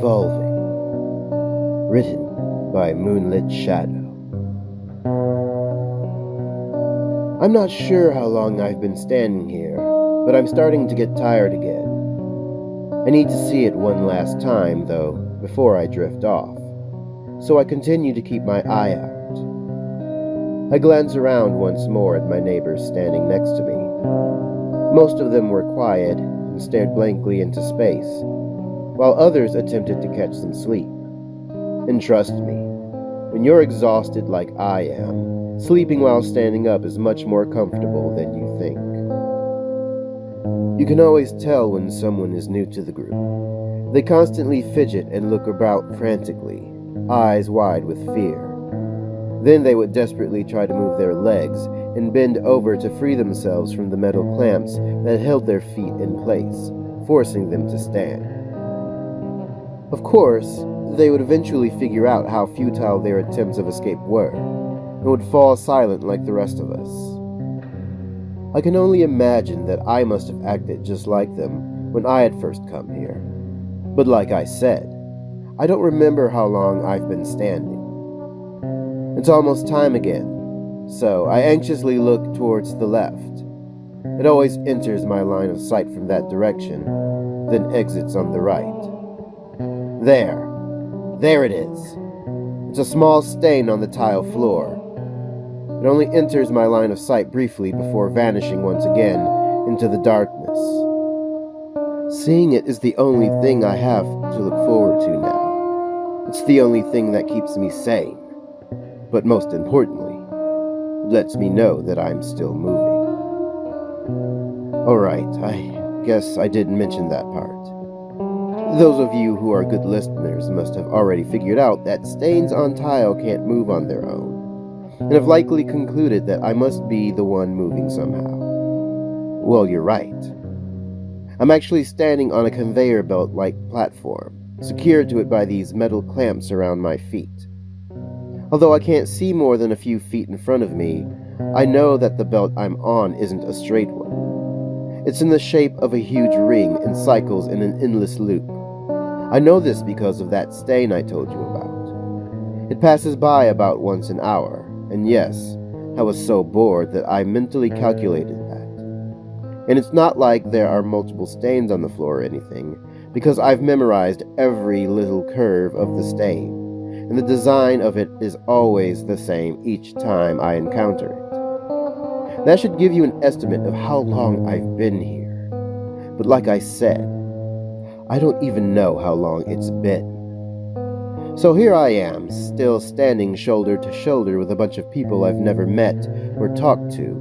Revolving, written by MoonlitShadow. I'm not sure how long I've been standing here, but I'm starting to get tired again. I need to see it one last time, though, before I drift off, so I continue to keep my eye out. I glance around once more at my neighbors standing next to me. Most of them were quiet and stared blankly into space, while others attempted to catch some sleep. And trust me, when you're exhausted like I am, sleeping while standing up is much more comfortable than you think. You can always tell when someone is new to the group. They constantly fidget and look about frantically, eyes wide with fear. Then they would desperately try to move their legs and bend over to free themselves from the metal clamps that held their feet in place, forcing them to stand. Of course, they would eventually figure out how futile their attempts of escape were, and would fall silent like the rest of us. I can only imagine that I must have acted just like them when I had first come here. But like I said, I don't remember how long I've been standing. It's almost time again, so I anxiously look towards the left. It always enters my line of sight from that direction, then exits on the right. There it is. It's a small stain on the tile floor. It only enters my line of sight briefly before vanishing once again into the darkness. Seeing it is the only thing I have to look forward to now. It's the only thing that keeps me sane. But most importantly, it lets me know that I'm still moving. Alright, I guess I didn't mention that part. Those of you who are good listeners must have already figured out that stains on tile can't move on their own, and have likely concluded that I must be the one moving somehow. Well, you're right. I'm actually standing on a conveyor belt-like platform, secured to it by these metal clamps around my feet. Although I can't see more than a few feet in front of me, I know that the belt I'm on isn't a straight one. It's in the shape of a huge ring and cycles in an endless loop. I know this because of that stain I told you about. It passes by about once an hour, and yes, I was so bored that I mentally calculated that. And it's not like there are multiple stains on the floor or anything, because I've memorized every little curve of the stain, and the design of it is always the same each time I encounter it. That should give you an estimate of how long I've been here. But like I said, I don't even know how long it's been. So here I am, still standing shoulder to shoulder with a bunch of people I've never met or talked to.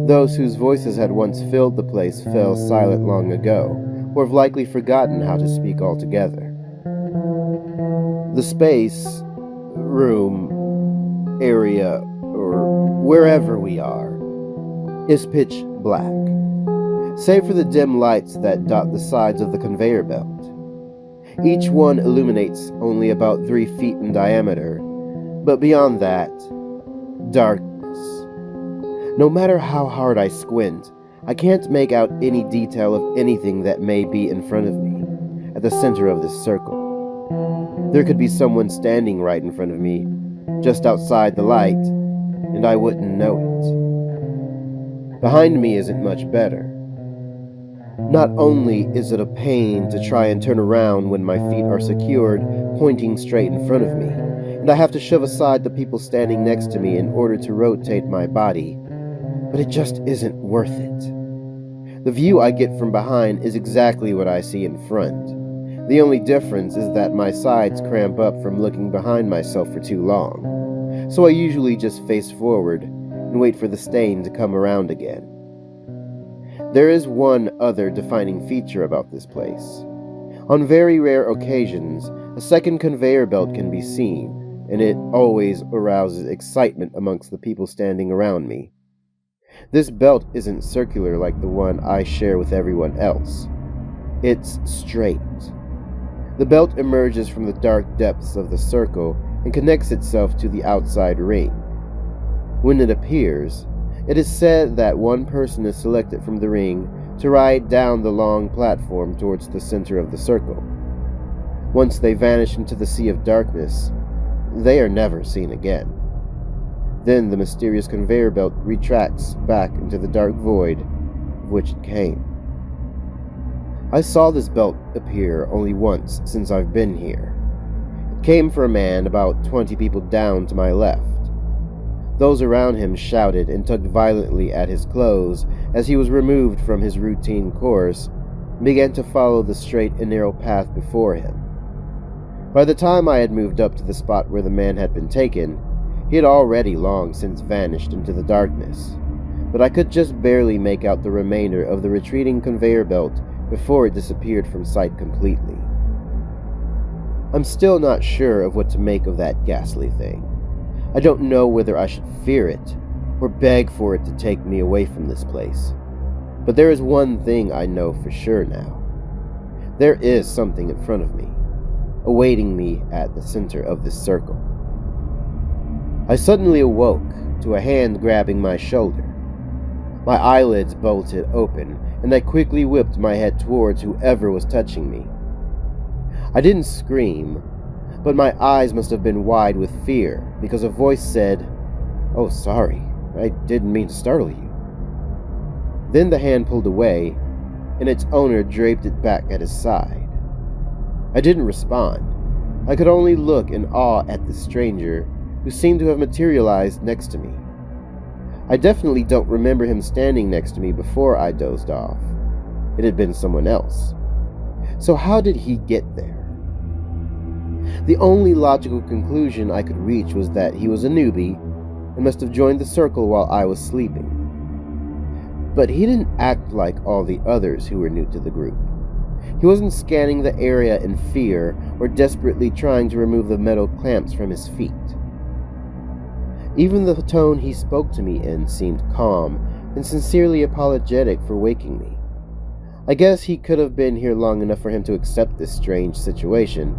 Those whose voices had once filled the place fell silent long ago, or have likely forgotten how to speak altogether. The space, room, area, or wherever we are, is pitch black, save for the dim lights that dot the sides of the conveyor belt. Each one illuminates only about 3 feet in diameter, but beyond that, darkness. No matter how hard I squint, I can't make out any detail of anything that may be in front of me, at the center of this circle. There could be someone standing right in front of me, just outside the light, and I wouldn't know it. Behind me isn't much better. Not only is it a pain to try and turn around when my feet are secured, pointing straight in front of me, and I have to shove aside the people standing next to me in order to rotate my body, but it just isn't worth it. The view I get from behind is exactly what I see in front. The only difference is that my sides cramp up from looking behind myself for too long, so I usually just face forward and wait for the stain to come around again. There is one other defining feature about this place. On very rare occasions, a second conveyor belt can be seen, and it always arouses excitement amongst the people standing around me. This belt isn't circular like the one I share with everyone else. It's straight. The belt emerges from the dark depths of the circle and connects itself to the outside ring. When it appears, it is said that one person is selected from the ring to ride down the long platform towards the center of the circle. Once they vanish into the sea of darkness, they are never seen again. Then the mysterious conveyor belt retracts back into the dark void of which it came. I saw this belt appear only once since I've been here. It came for a man about 20 people down to my left. Those around him shouted and tugged violently at his clothes as he was removed from his routine course and began to follow the straight and narrow path before him. By the time I had moved up to the spot where the man had been taken, he had already long since vanished into the darkness, but I could just barely make out the remainder of the retreating conveyor belt before it disappeared from sight completely. I'm still not sure of what to make of that ghastly thing. I don't know whether I should fear it or beg for it to take me away from this place. But there is one thing I know for sure now. There is something in front of me, awaiting me at the center of this circle. I suddenly awoke to a hand grabbing my shoulder. My eyelids bolted open, and I quickly whipped my head towards whoever was touching me. I didn't scream, but my eyes must have been wide with fear, because a voice said, "Oh, sorry, I didn't mean to startle you." Then the hand pulled away, and its owner draped it back at his side. I didn't respond. I could only look in awe at the stranger, who seemed to have materialized next to me. I definitely don't remember him standing next to me before I dozed off. It had been someone else. So how did he get there? The only logical conclusion I could reach was that he was a newbie and must have joined the circle while I was sleeping. But he didn't act like all the others who were new to the group. He wasn't scanning the area in fear or desperately trying to remove the metal clamps from his feet. Even the tone he spoke to me in seemed calm and sincerely apologetic for waking me. I guess he could have been here long enough for him to accept this strange situation.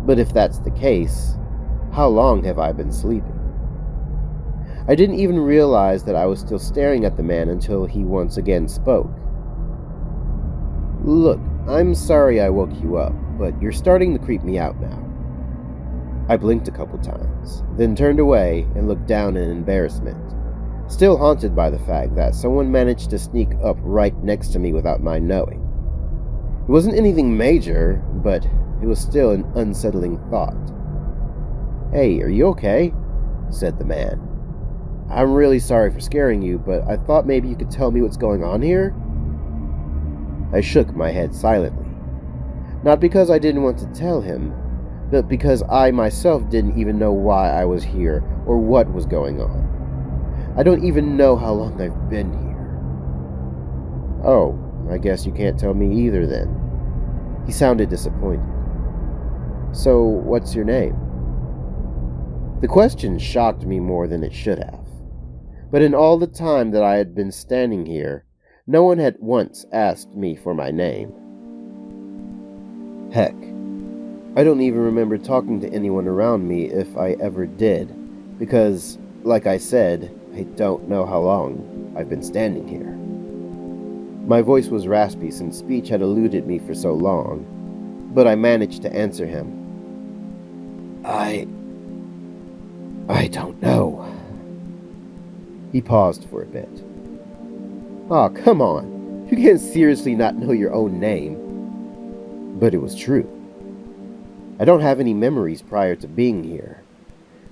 But if that's the case, how long have I been sleeping? I didn't even realize that I was still staring at the man until he once again spoke. "Look, I'm sorry I woke you up, but you're starting to creep me out now." I blinked a couple times, then turned away and looked down in embarrassment, still haunted by the fact that someone managed to sneak up right next to me without my knowing. It wasn't anything major, but it was still an unsettling thought. "Hey, are you okay?" said the man. "I'm really sorry for scaring you, but I thought maybe you could tell me what's going on here?" I shook my head silently, not because I didn't want to tell him, but because I myself didn't even know why I was here or what was going on. I don't even know how long I've been here. "Oh, I guess you can't tell me either then." He sounded disappointed. "So, what's your name?" The question shocked me more than it should have. But in all the time that I had been standing here, no one had once asked me for my name. Heck, I don't even remember talking to anyone around me if I ever did, because, like I said, I don't know how long I've been standing here. My voice was raspy since speech had eluded me for so long, but I managed to answer him. I don't know." He paused for a bit. "Aw, come on. You can't seriously not know your own name." But it was true. I don't have any memories prior to being here,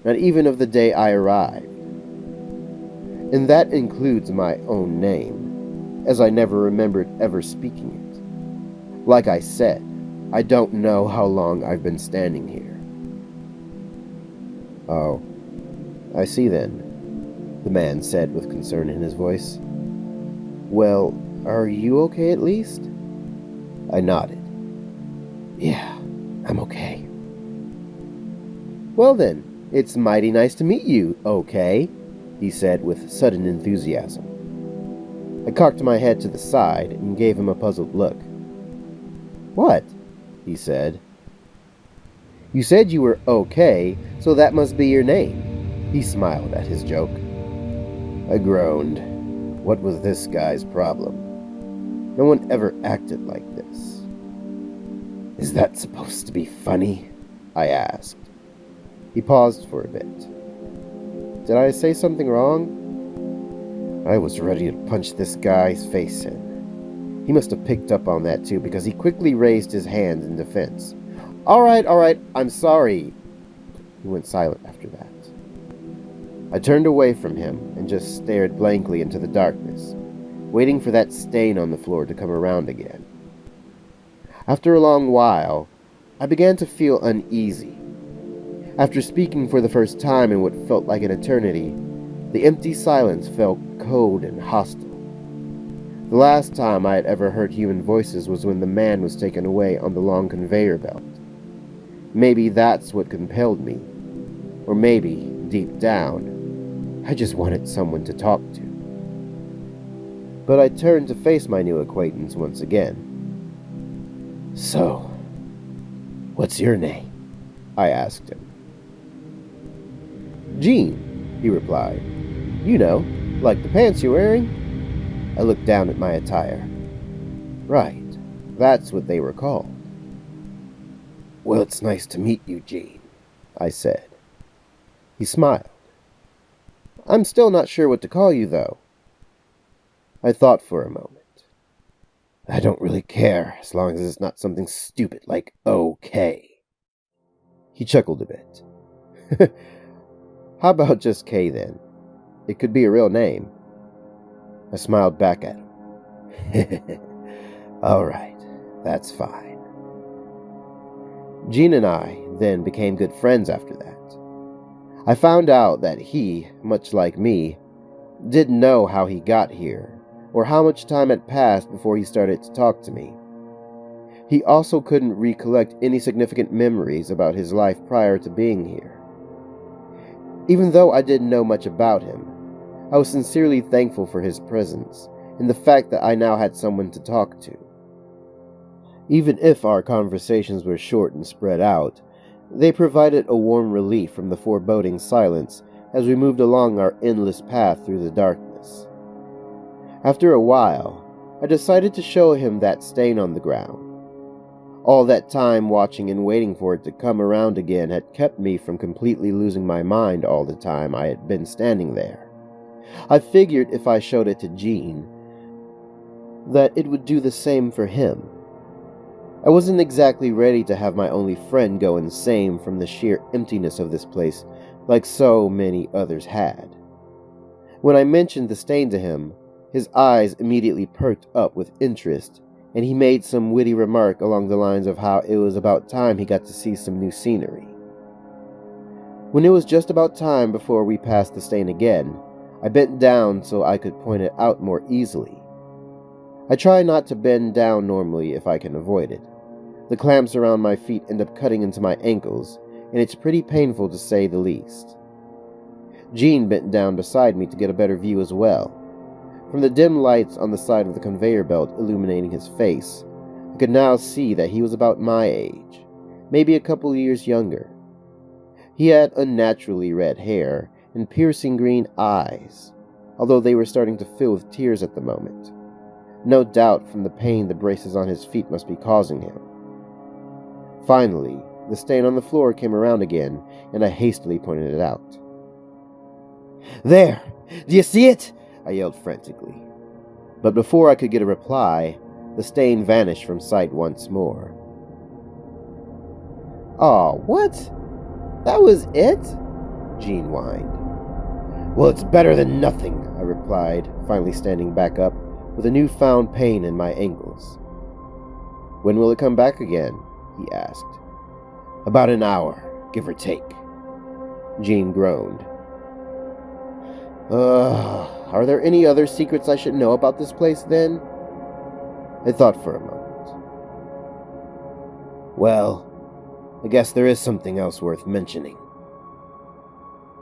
not even of the day I arrived. And that includes my own name, as I never remembered ever speaking it. Like I said, I don't know how long I've been standing here. "Oh, I see then," the man said with concern in his voice. "Well, are you okay at least?" I nodded. "Yeah, I'm okay." "Well then, it's mighty nice to meet you, okay?" he said with sudden enthusiasm. I cocked my head to the side and gave him a puzzled look. "What?" he said. "You said you were okay, so that must be your name." He smiled at his joke. I groaned. What was this guy's problem? No one ever acted like this. Is that supposed to be funny? I asked. He paused for a bit. Did I say something wrong? I was ready to punch this guy's face in. He must have picked up on that too, because he quickly raised his hand in defense. All right, I'm sorry. He went silent after that. I turned away from him and just stared blankly into the darkness, waiting for that stain on the floor to come around again. After a long while, I began to feel uneasy. After speaking for the first time in what felt like an eternity, the empty silence felt cold and hostile. The last time I had ever heard human voices was when the man was taken away on the long conveyor belt. Maybe that's what compelled me. Or maybe, deep down, I just wanted someone to talk to. But I turned to face my new acquaintance once again. So, what's your name? I asked him. Gene, he replied. You know, like the pants you're wearing? I looked down at my attire. Right, that's what they were called. Well, it's nice to meet you, Gene, I said. He smiled. I'm still not sure what to call you, though. I thought for a moment. I don't really care, as long as it's not something stupid like OK. He chuckled a bit. How about just K, then? It could be a real name. I smiled back at him. All right, that's fine. Gene and I then became good friends after that. I found out that he, much like me, didn't know how he got here, or how much time had passed before he started to talk to me. He also couldn't recollect any significant memories about his life prior to being here. Even though I didn't know much about him, I was sincerely thankful for his presence and the fact that I now had someone to talk to. Even if our conversations were short and spread out, they provided a warm relief from the foreboding silence as we moved along our endless path through the darkness. After a while, I decided to show him that stain on the ground. All that time watching and waiting for it to come around again had kept me from completely losing my mind all the time I had been standing there. I figured if I showed it to Gene, that it would do the same for him. I wasn't exactly ready to have my only friend go insane from the sheer emptiness of this place like so many others had. When I mentioned the stain to him, his eyes immediately perked up with interest, and he made some witty remark along the lines of how it was about time he got to see some new scenery. When it was just about time before we passed the stain again, I bent down so I could point it out more easily. I try not to bend down normally if I can avoid it. The clamps around my feet end up cutting into my ankles, and it's pretty painful to say the least. Gene bent down beside me to get a better view as well. From the dim lights on the side of the conveyor belt illuminating his face, I could now see that he was about my age, maybe a couple years younger. He had unnaturally red hair and piercing green eyes, although they were starting to fill with tears at the moment. No doubt from the pain the braces on his feet must be causing him. Finally, the stain on the floor came around again, and I hastily pointed it out. There! Do you see it? I yelled frantically. But before I could get a reply, the stain vanished from sight once more. Aw, what? That was it? Gene whined. Well, it's better than nothing, I replied, finally standing back up with a newfound pain in my ankles. When will it come back again? He asked. About an hour, give or take. Gene groaned. Are there any other secrets I should know about this place then? I thought for a moment. Well, I guess there is something else worth mentioning.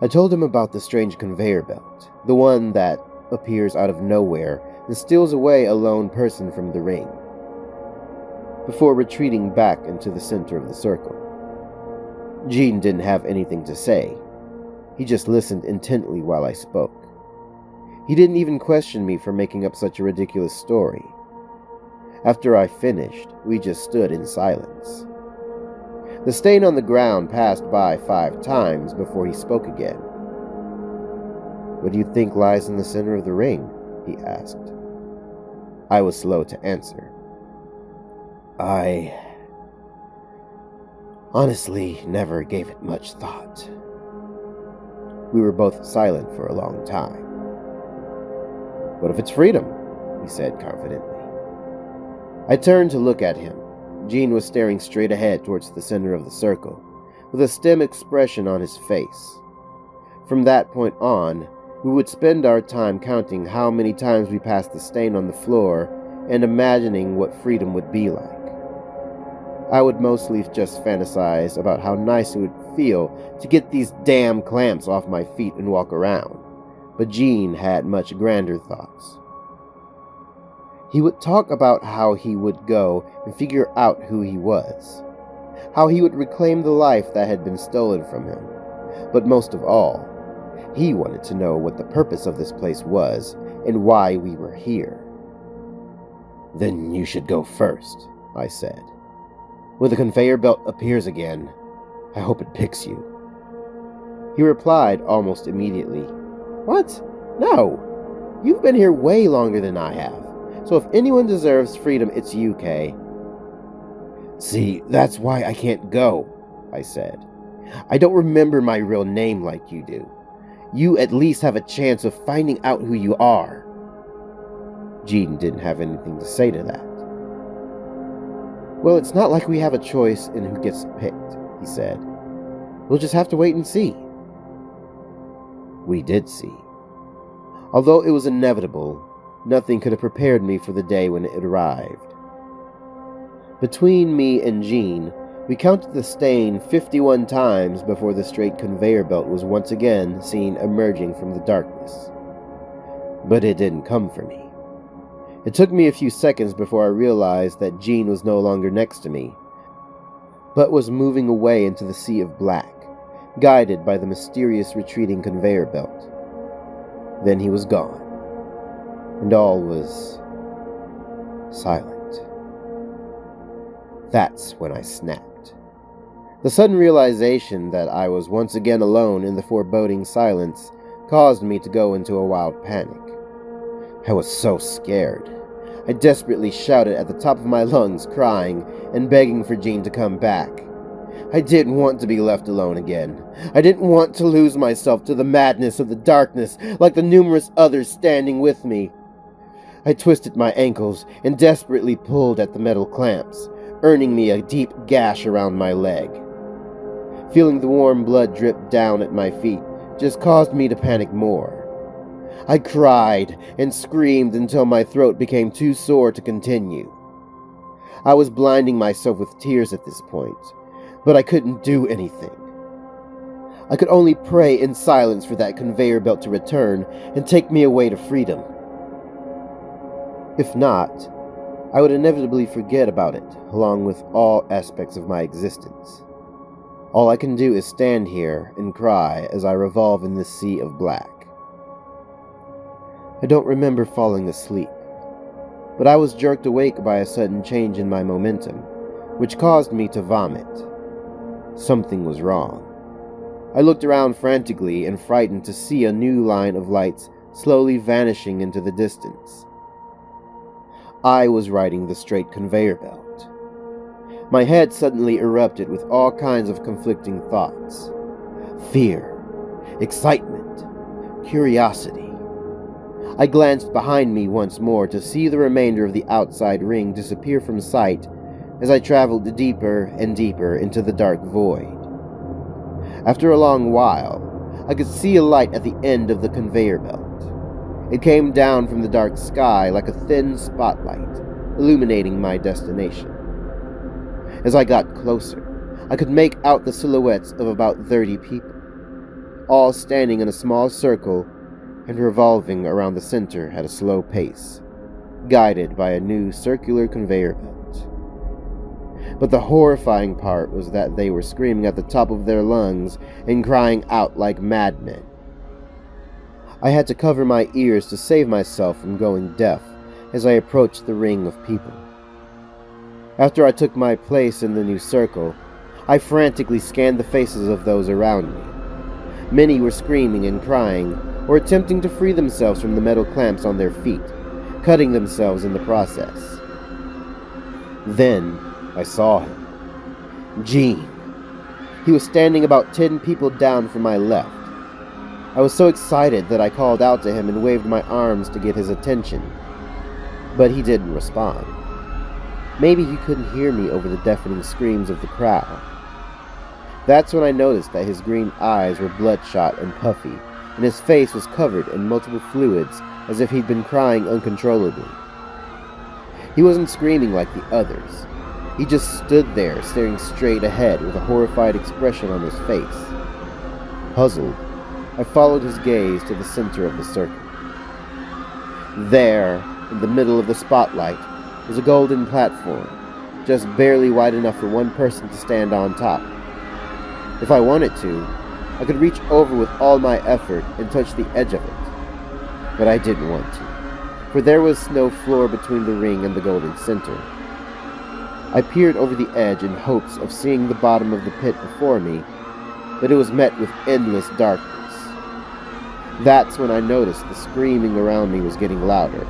I told him about the strange conveyor belt, the one that appears out of nowhere and steals away a lone person from the ring, before retreating back into the center of the circle. Gene didn't have anything to say. He just listened intently while I spoke. He didn't even question me for making up such a ridiculous story. After I finished, we just stood in silence. The stain on the ground passed by 5 times before he spoke again. "What do you think lies in the center of the ring?" he asked. I was slow to answer. I honestly never gave it much thought. We were both silent for a long time. "What if it's freedom?" he said confidently. I turned to look at him. Gene was staring straight ahead towards the center of the circle, with a stern expression on his face. From that point on, we would spend our time counting how many times we passed the stain on the floor and imagining what freedom would be like. I would mostly just fantasize about how nice it would feel to get these damn clamps off my feet and walk around, but Gene had much grander thoughts. He would talk about how he would go and figure out who he was, how he would reclaim the life that had been stolen from him, but most of all, he wanted to know what the purpose of this place was and why we were here. "Then you should go first," I said. "When the conveyor belt appears again, I hope it picks you." He replied almost immediately, "What? No! You've been here way longer than I have, so if anyone deserves freedom, it's you, Kay." "See, that's why I can't go," I said. "I don't remember my real name like you do. You at least have a chance of finding out who you are." Gene didn't have anything to say to that. "Well, it's not like we have a choice in who gets picked," he said. "We'll just have to wait and see." We did see. Although it was inevitable, nothing could have prepared me for the day when it arrived. Between me and Gene, we counted the stain 51 times before the straight conveyor belt was once again seen emerging from the darkness. But it didn't come for me. It took me a few seconds before I realized that Gene was no longer next to me, but was moving away into the sea of black, guided by the mysterious retreating conveyor belt. Then he was gone, and all was silent. That's when I snapped. The sudden realization that I was once again alone in the foreboding silence caused me to go into a wild panic. I was so scared. I desperately shouted at the top of my lungs, crying and begging for Gene to come back. I didn't want to be left alone again. I didn't want to lose myself to the madness of the darkness like the numerous others standing with me. I twisted my ankles and desperately pulled at the metal clamps, earning me a deep gash around my leg. Feeling the warm blood drip down at my feet just caused me to panic more. I cried and screamed until my throat became too sore to continue. I was blinding myself with tears at this point, but I couldn't do anything. I could only pray in silence for that conveyor belt to return and take me away to freedom. If not, I would inevitably forget about it, along with all aspects of my existence. All I can do is stand here and cry as I revolve in this sea of black. I don't remember falling asleep, but I was jerked awake by a sudden change in my momentum, which caused me to vomit. Something was wrong. I looked around frantically and frightened to see a new line of lights slowly vanishing into the distance. I was riding the straight conveyor belt. My head suddenly erupted with all kinds of conflicting thoughts. Fear, excitement, curiosity. I glanced behind me once more to see the remainder of the outside ring disappear from sight as I traveled deeper and deeper into the dark void. After a long while, I could see a light at the end of the conveyor belt. It came down from the dark sky like a thin spotlight, illuminating my destination. As I got closer, I could make out the silhouettes of about 30 people, all standing in a small circle and revolving around the center at a slow pace, guided by a new circular conveyor belt. But the horrifying part was that they were screaming at the top of their lungs and crying out like madmen. I had to cover my ears to save myself from going deaf as I approached the ring of people. After I took my place in the new circle, I frantically scanned the faces of those around me. Many were screaming and crying, or attempting to free themselves from the metal clamps on their feet, cutting themselves in the process. Then I saw him. Gene. He was standing about 10 people down from my left. I was so excited that I called out to him and waved my arms to get his attention, but he didn't respond. Maybe he couldn't hear me over the deafening screams of the crowd. That's when I noticed that his green eyes were bloodshot and puffy, and his face was covered in multiple fluids as if he'd been crying uncontrollably. He wasn't screaming like the others. He just stood there staring straight ahead with a horrified expression on his face. Puzzled, I followed his gaze to the center of the circle. There, in the middle of the spotlight, was a golden platform, just barely wide enough for one person to stand on top. If I wanted to, I could reach over with all my effort and touch the edge of it. But I didn't want to, for there was no floor between the ring and the golden center. I peered over the edge in hopes of seeing the bottom of the pit before me, but it was met with endless darkness. That's when I noticed the screaming around me was getting louder,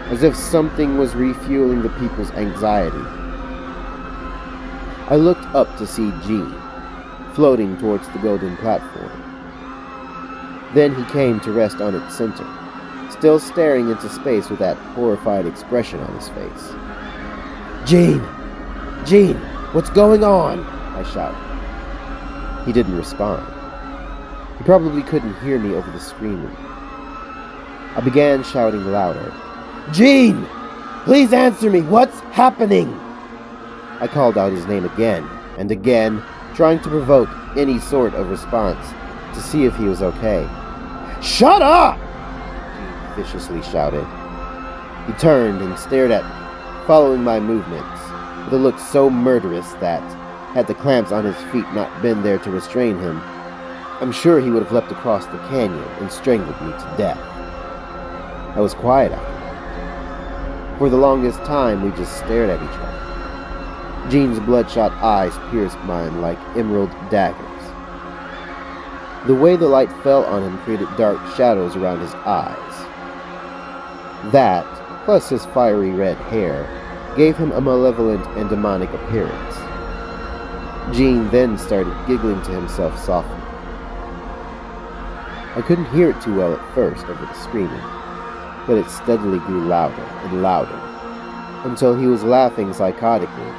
as if something was refueling the people's anxiety. I looked up to see Gene, floating towards the golden platform. Then he came to rest on its center, still staring into space with that horrified expression on his face. "Gene! Gene! What's going on?" I shouted. He didn't respond. He probably couldn't hear me over the screaming. I began shouting louder. "Gene! Please answer me! What's happening?" I called out his name again and again, trying to provoke any sort of response to see if he was okay. "Shut up!" Gene viciously shouted. He turned and stared at me, following my movements, with a look so murderous that, had the clamps on his feet not been there to restrain him, I'm sure he would have leapt across the canyon and strangled me to death. I was quiet after that. For the longest time, we just stared at each other. Gene's bloodshot eyes pierced mine like emerald daggers. The way the light fell on him created dark shadows around his eyes. That, plus his fiery red hair, gave him a malevolent and demonic appearance. Gene then started giggling to himself softly. I couldn't hear it too well at first over the screaming, but it steadily grew louder and louder, until he was laughing psychotically,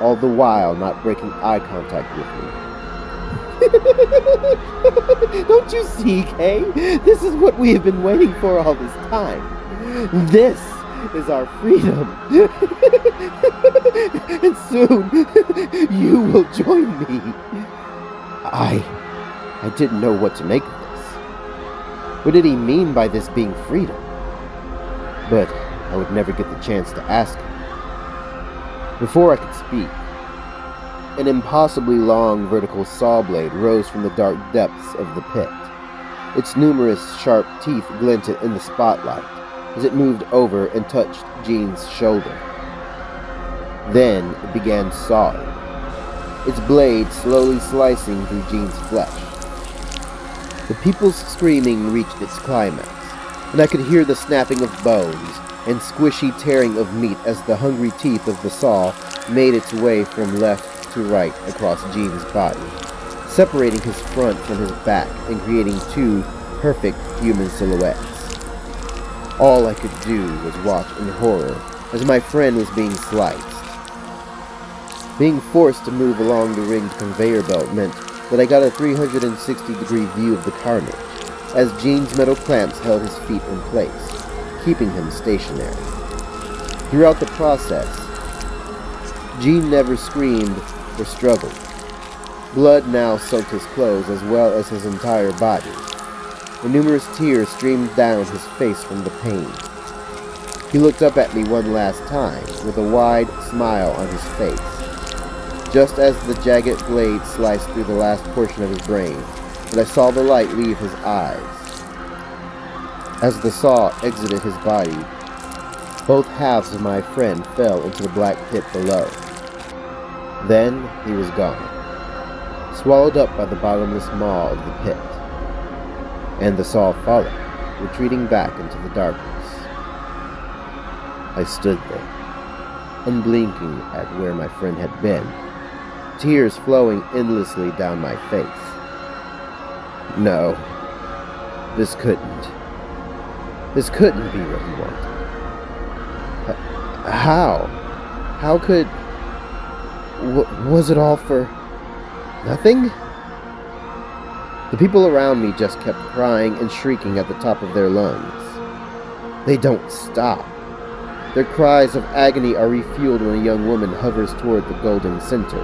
all the while not breaking eye contact with me. "Don't you see, Kay? This is what we have been waiting for all this time. This is our freedom. And soon, you will join me." I didn't know what to make of this. What did he mean by this being freedom? But I would never get the chance to ask him. Before I could speak, an impossibly long vertical saw blade rose from the dark depths of the pit. Its numerous sharp teeth glinted in the spotlight as it moved over and touched Gene's shoulder. Then it began sawing, its blade slowly slicing through Gene's flesh. The people's screaming reached its climax, and I could hear the snapping of bones and squishy tearing of meat as the hungry teeth of the saw made its way from left to right across Gene's body, separating his front from his back and creating two perfect human silhouettes. All I could do was watch in horror as my friend was being sliced. Being forced to move along the ringed conveyor belt meant that I got a 360-degree view of the carnage, as Gene's metal clamps held his feet in place, keeping him stationary. Throughout the process, Gene never screamed or struggled. Blood now soaked his clothes as well as his entire body, and numerous tears streamed down his face from the pain. He looked up at me one last time, with a wide smile on his face, just as the jagged blade sliced through the last portion of his brain, and I saw the light leave his eyes. As the saw exited his body, both halves of my friend fell into the black pit below, Then he was gone, swallowed up by the bottomless maw of the pit, and the saw followed, retreating back into the darkness. I stood there, unblinking at where my friend had been, tears flowing endlessly down my face. No, this couldn't be what he wanted. How could... was it all for nothing? The people around me just kept crying and shrieking at the top of their lungs. They don't stop. Their cries of agony are refueled when a young woman hovers toward the golden center.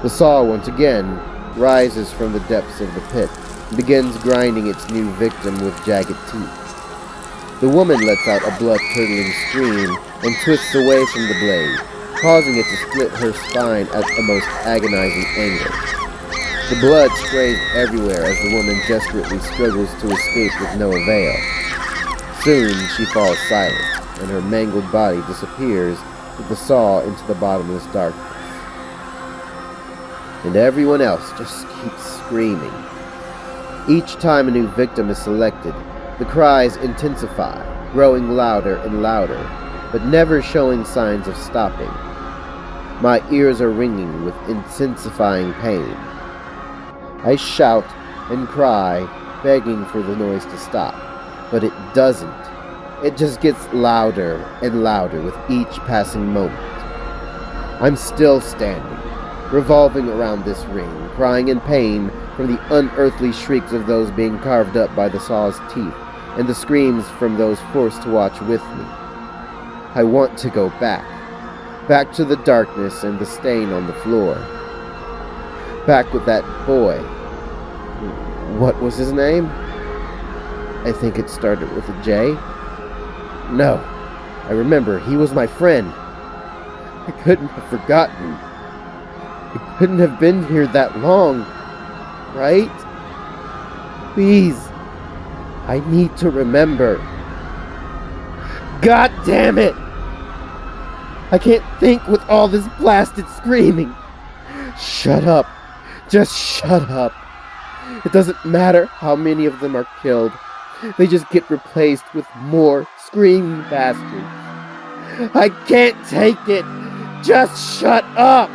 The saw once again rises from the depths of the pit and begins grinding its new victim with jagged teeth. The woman lets out a blood-curdling scream and twists away from the blade, causing it to split her spine at a most agonizing angle. The blood sprays everywhere as the woman desperately struggles to escape with no avail. Soon she falls silent, and her mangled body disappears with the saw into the bottomless darkness. And everyone else just keeps screaming. Each time a new victim is selected, the cries intensify, growing louder and louder, but never showing signs of stopping. My ears are ringing with intensifying pain. I shout and cry, begging for the noise to stop, but it doesn't. It just gets louder and louder with each passing moment. I'm still standing, revolving around this ring, crying in pain from the unearthly shrieks of those being carved up by the saw's teeth and the screams from those forced to watch with me. I want to go back to the darkness and the stain on the floor. Back with that boy. What was his name? I think it started with a J. No, I remember, he was my friend. I couldn't have forgotten. I couldn't have been here that long, right? Please, I need to remember. God damn it! I can't think with all this blasted screaming. Shut up. Just shut up. It doesn't matter how many of them are killed. They just get replaced with more screaming bastards. I can't take it. Just shut up.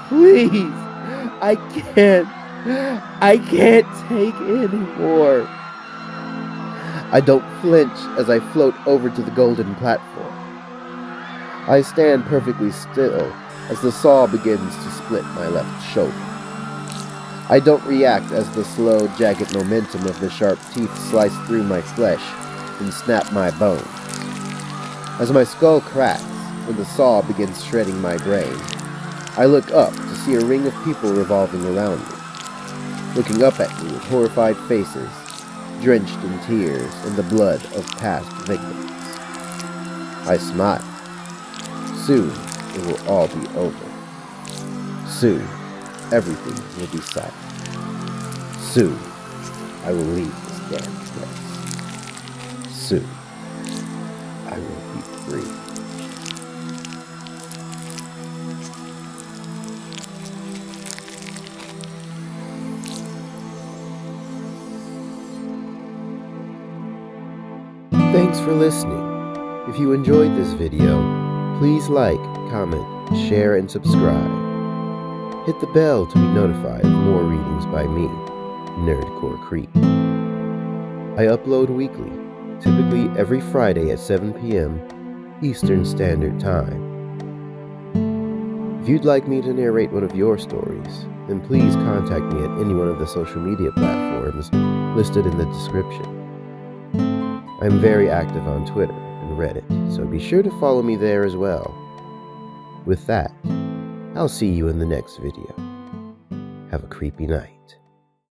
Please. I can't take anymore. I don't flinch as I float over to the golden platform. I stand perfectly still as the saw begins to split my left shoulder. I don't react as the slow, jagged momentum of the sharp teeth slice through my flesh and snap my bones. As my skull cracks and the saw begins shredding my brain, I look up to see a ring of people revolving around me, looking up at me with horrified faces, drenched in tears and the blood of past victims. I smile. Soon it will all be over. Soon everything will be silent. Soon I will leave this damn place. Soon I will be free. Thanks for listening. If you enjoyed this video, please like, comment, share, and subscribe. Hit the bell to be notified of more readings by me, Nerdcore Creep. I upload weekly, typically every Friday at 7 p.m. Eastern Standard Time. If you'd like me to narrate one of your stories, then please contact me at any one of the social media platforms listed in the description. I'm very active on Twitter and Reddit, so be sure to follow me there as well. With that, I'll see you in the next video. Have a creepy night.